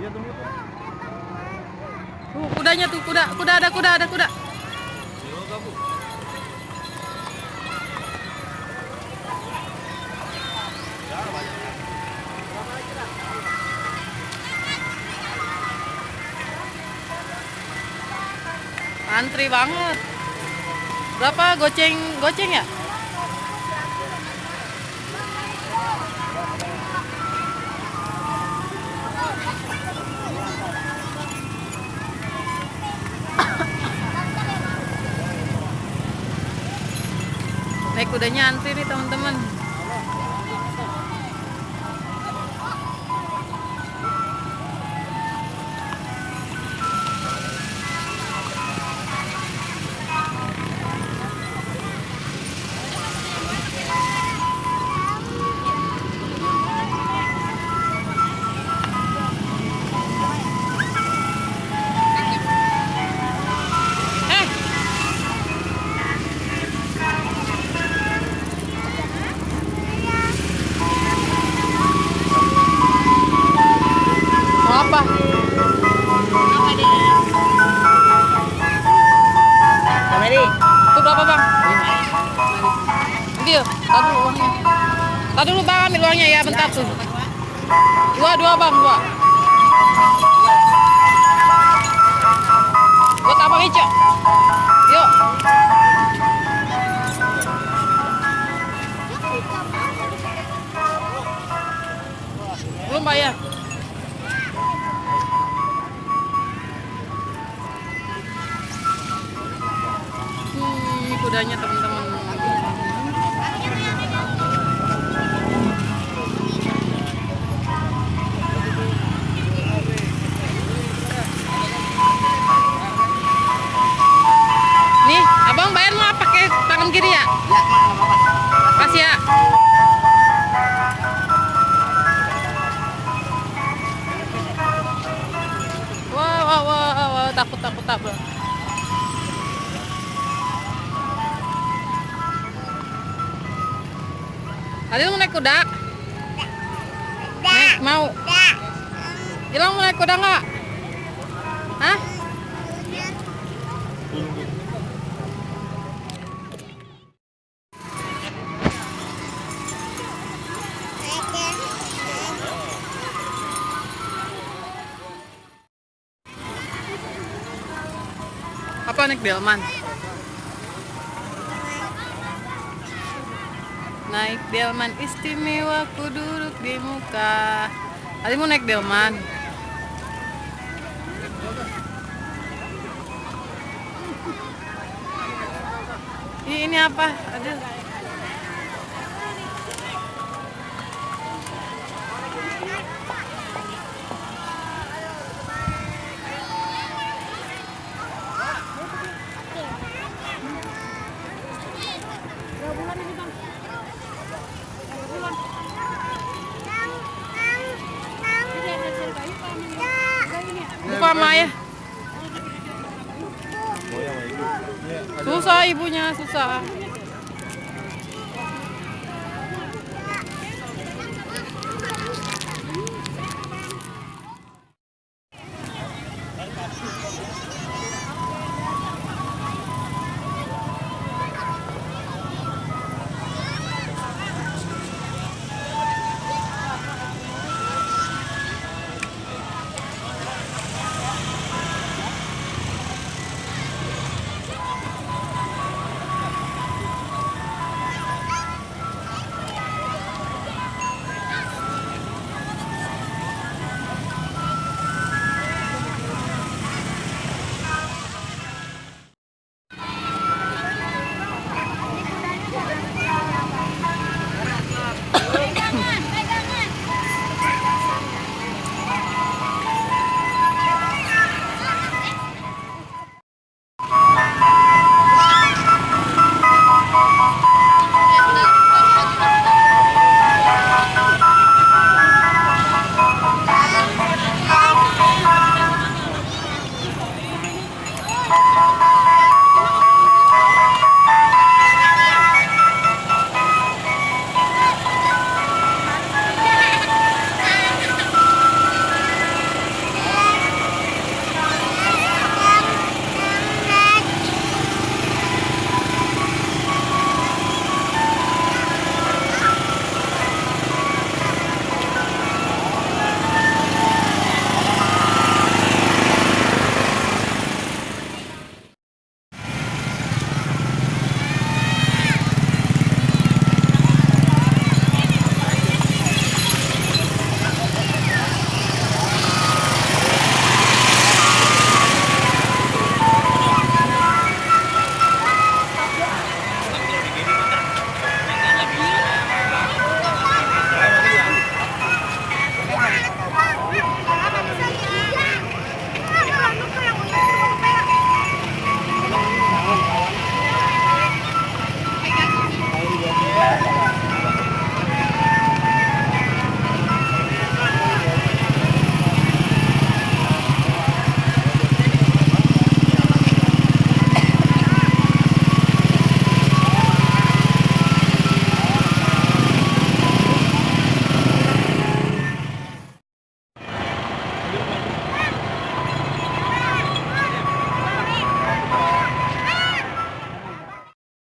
Iya tunggu tuh. Kudanya tuh, kuda ada kuda. Antri banget. Berapa goceng ya? Naik kudanya antri nih teman-teman. Apa? Kameri. Itu berapa bang? Nanti yuk, taruh dulu uangnya. Taruh dulu bang, ambil uangnya ya, bentar tuh. Dua bang, dua. Buat abang Ica. Yuk. Belum bayar. Kudanya teman-teman. Nih, abang bayar mau pakai tangan kiri ya? Pas ya. Wow, takut. Adil mau naik kuda? Naik, mau? Gilang mau naik kuda nggak? Hah? Apa naik delman? Naik delman istimewa, ku duduk di muka. Tadi mau naik delman. Ini apa? Aduh. Buka Maya. Susah ibunya, susah.